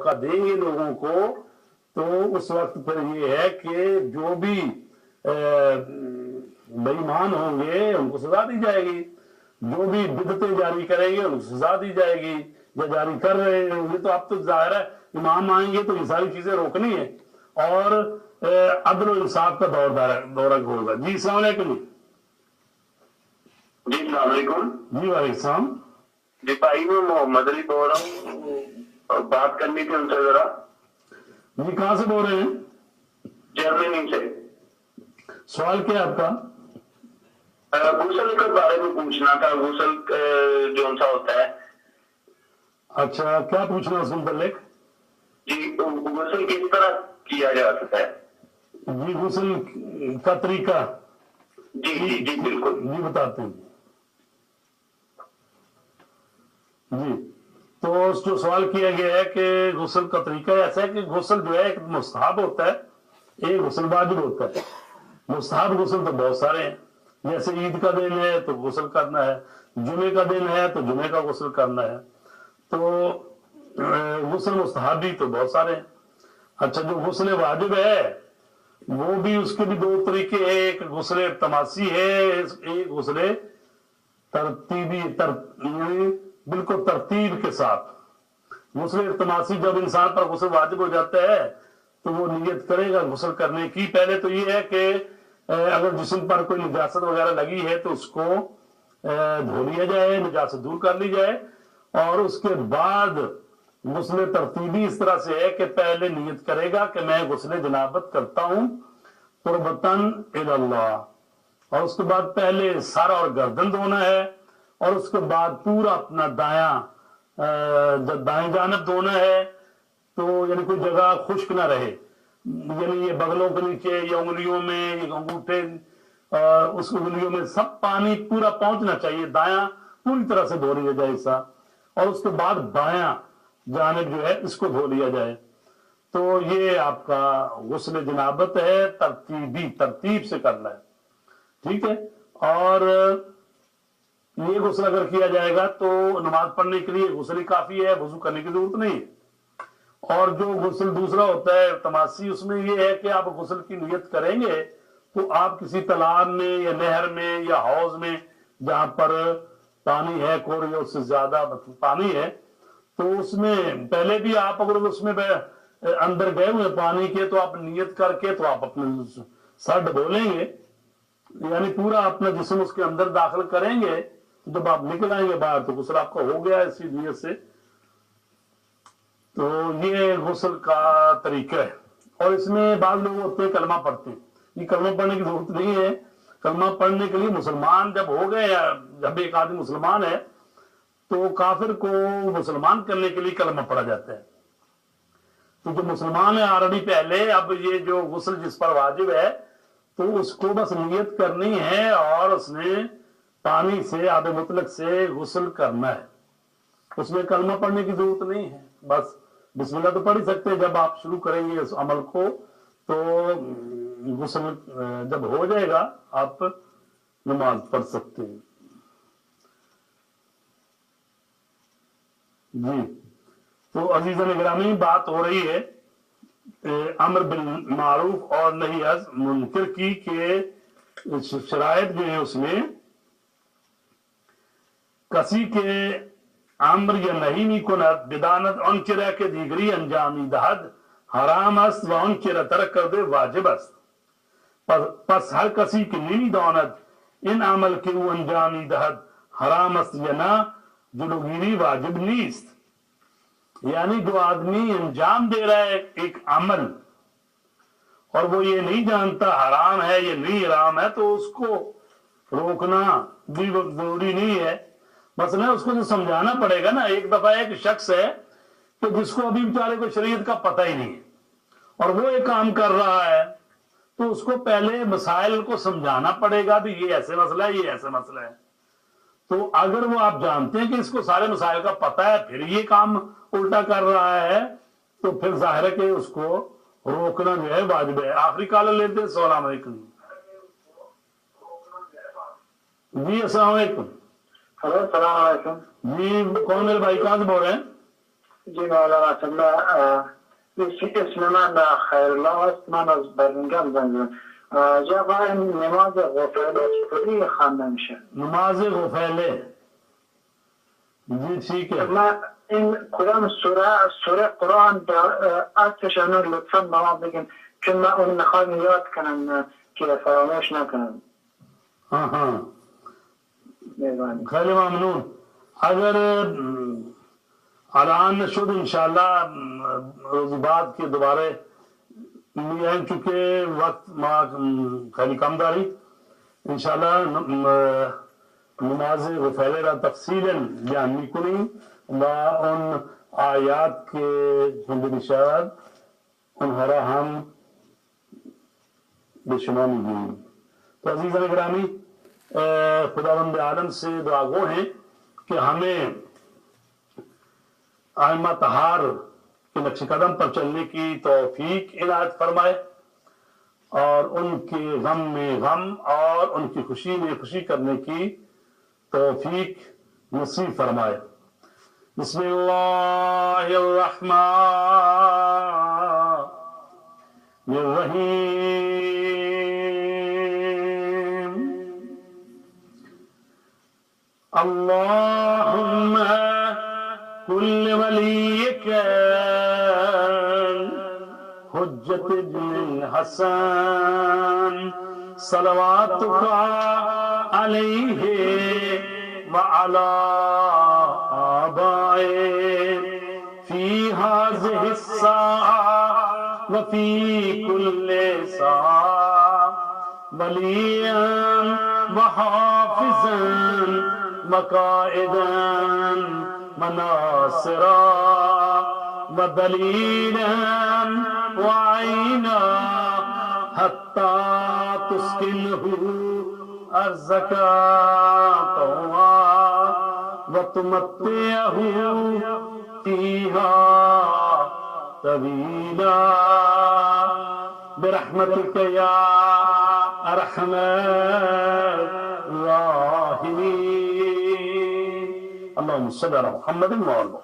मौका देंगे लोगों को तो उस वक्त फिर ये है कि जो भी बेईमान होंगे उनको सजा दी जाएगी, जो भी बिदतें जारी करेंगे उनको सजा दी जाएगी, जो जारी कर रहे होंगे। तो अब तो जाहिर है इमाम आएंगे तो ये सारी चीजें रोकनी है और अदल इंसाफ का दौरा होगा। जी अस्सलाम वालेकुम। जी अस्सलाम वालेकुम। जी वालेकुम। जी भाई मैं मोहम्मद अली बोल रहा हूँ, बात करनी थी उनसे जरा। जी कहाँ से बोल रहे हैं? जर्मनी से। सवाल क्या है आपका? गुसल के बारे में पूछना था, गुसल जो सा होता है। अच्छा क्या पूछना है उसके मुतालिक? जी गुसल किस तरह किया जा सकता है? जी गुसल का तरीका? जी जी जी बिल्कुल जी बताते हैं जी। तो जो सवाल किया गया है कि गुसल का तरीका ऐसा है कि गुसल जो है एक मुस्तहब होता है, एक गुसल वाजिब होता है। मुस्तहब गुसल तो बहुत सारे हैं, जैसे ईद का दिन है तो गुसल करना है, जुमे का दिन है तो जुमे का गुसल करना है। तो गुसल मुस्तहब भी तो बहुत सारे हैं। अच्छा जो गुसल वाजिब है वो भी, उसके भी दो तरीके हैं, एक गुसल तमासी है, एक गुसल तरतीबी बिल्कुल तरतीब के साथ। गुस्ल तमासी जब इंसान पर गुस्ल वाजिब हो जाता है तो वो नियत करेगा गुस्ल करने की। पहले तो ये है कि अगर जिस्म पर कोई निजासत वगैरह लगी है तो उसको धो लिया जाए, निजासत दूर कर ली जाए। और उसके बाद गुस्ल तरतीबी इस तरह से है कि पहले नियत करेगा कि मैं गुस्ल जनाबत करता हूं कुर्बतन इलल्लाह, और उसके बाद पहले सर और गर्दन धोना है, और उसके बाद पूरा अपना जब दाएं जानब धोना है तो यानी कोई जगह खुश्क ना रहे, यानी ये बगलों के नीचे या उंगलियों में या अंगूठे उस उंगलियों में सब पानी पूरा पहुंचना चाहिए, दायां पूरी तरह से धो लिया जाए ऐसा। और उसके बाद बायां जानब जो है इसको धो लिया जाए। तो ये आपका गुस्ल जनाबत है, तरतीब से करना है, ठीक है। और ये गुस्ल अगर किया जाएगा तो नमाज पढ़ने के लिए गुस्ल ही काफी है, वजू करने की जरूरत नहीं है। और जो गुस्ल दूसरा होता है तमासी, उसमें ये है कि आप गुस्ल की नियत करेंगे तो आप किसी तालाब में या नहर में या हौज में जहां पर पानी है कोर या उससे ज्यादा पानी है, तो उसमें पहले भी आप अगर उसमें अंदर गए हुए पानी के तो आप नियत करके तो आप अपने सर डबोलेंगे, यानी पूरा अपना जिस्म उसके अंदर दाखिल करेंगे। जब आप निकल आएंगे बाहर तो गुस्ल आपका हो गया इसी नियत से। तो ये गुस्ल का तरीका है। और इसमें बाद लोग होते हैं कलमा पढ़ते हैं, ये कलमा पढ़ने की जरूरत नहीं है। कलमा पढ़ने के लिए मुसलमान जब हो गए, जब एक आदमी मुसलमान है तो काफिर को मुसलमान करने के लिए कलमा पढ़ा जाता है। तो जो मुसलमान है ऑलरेडी पहले, अब ये जो गुस्ल जिस पर वाजिब है तो उसको बस नियत करनी है और उसने पानी से आब मुतलक से गुस्ल करना है, उसमें कलमा पढ़ने की जरूरत नहीं है। बस बिस्मिल्लाह तो पढ़ ही सकते हैं जब आप शुरू करेंगे इस अमल को। तो गुस्ल जब हो जाएगा आप नमाज पढ़ सकते हैं जी। तो अजीज़ान गिरामी, बात हो रही है अमर बिल मारूफ और नही अज मुनकर की के शरायत जो है उसमें कसी के अम्र या नहीं नी कुनत बिदानत उन चिरा के दीगरी अंजामी दहद हराम अस्त व उन चिरा तरक कर दे वाजिब अस्त। पस हर कसी की नी दौनत इन अमल के वो अंजामी दहद हराम अस्त या ना जुलूगिरी वाजिब नीस्त। यानी जो आदमी अंजाम दे रहा है एक अमल और वो ये नहीं जानता हराम है या नहीं हराम है तो उसको रोकना भी जरूरी नहीं है। मसला उसको जो समझाना पड़ेगा ना। एक दफा एक शख्स है कि जिसको अभी बेचारे को शरीयत का पता ही नहीं है और वो एक काम कर रहा है, तो उसको पहले मसाइल को समझाना पड़ेगा भी ये ऐसे मसला है, ये ऐसे मसला है। तो अगर वो आप जानते हैं कि इसको सारे मसाइल का पता है फिर ये काम उल्टा कर रहा है तो फिर जाहिर है कि उसको रोकना जो है वाजिब है। आखिरी कॉल लेते हैं। अस्सलाम वालेकुम जी। अस्सलाम वालेकुम। हेलो सलाम वालेकुम जी कौन मेरे भाई, कहां से बोल रहे हैं? جی مولانا اسم من خیر الله است. من از برمنگام زنگ زدم. جواب نماز غفله چطوری خوانده میشه؟ نماز غفله. جی ٹھیک ہے. من این کدام سوره قرآن عطفش لطفا به ما بگین چون من اون میخوام یاد کنم که فراموش نکنم. ہاں مهربانی. خیلی ممنون. اگر اعلان شد انشاءاللہ روز بعد کے دوبارے آئیں، چونکہ وقت خیلی کم داری انشاءاللہ نماز غفیلے را تفصیلا بیان میکنیم و اون آیات کے ہندرشاد انہارا ہم به شما میگوییم. تو عزیزان گرامی، خداوند عالم سے دعا گو ہیں کہ ہمیں ائمہ طہار کے نقش قدم پر چلنے کی توفیق عنایت فرمائے اور ان کے غم میں غم اور ان کی خوشی میں خوشی کرنے کی توفیق نصیب فرمائے. بسم اللہ الرحمن الرحیم. اللهم كل وليك حجة ابن الحسن صلواتك عليه وعلى آبائه في هذه الساعة وفي كل ساعة وليا وحافظا وقائدا وناصرا ودليلا وعينا حتى تسكنه أرزك طوعا وتمتعه فيها طويلا برحمتك يا أرحم الراحمين. اللهم صل على محمد وعلى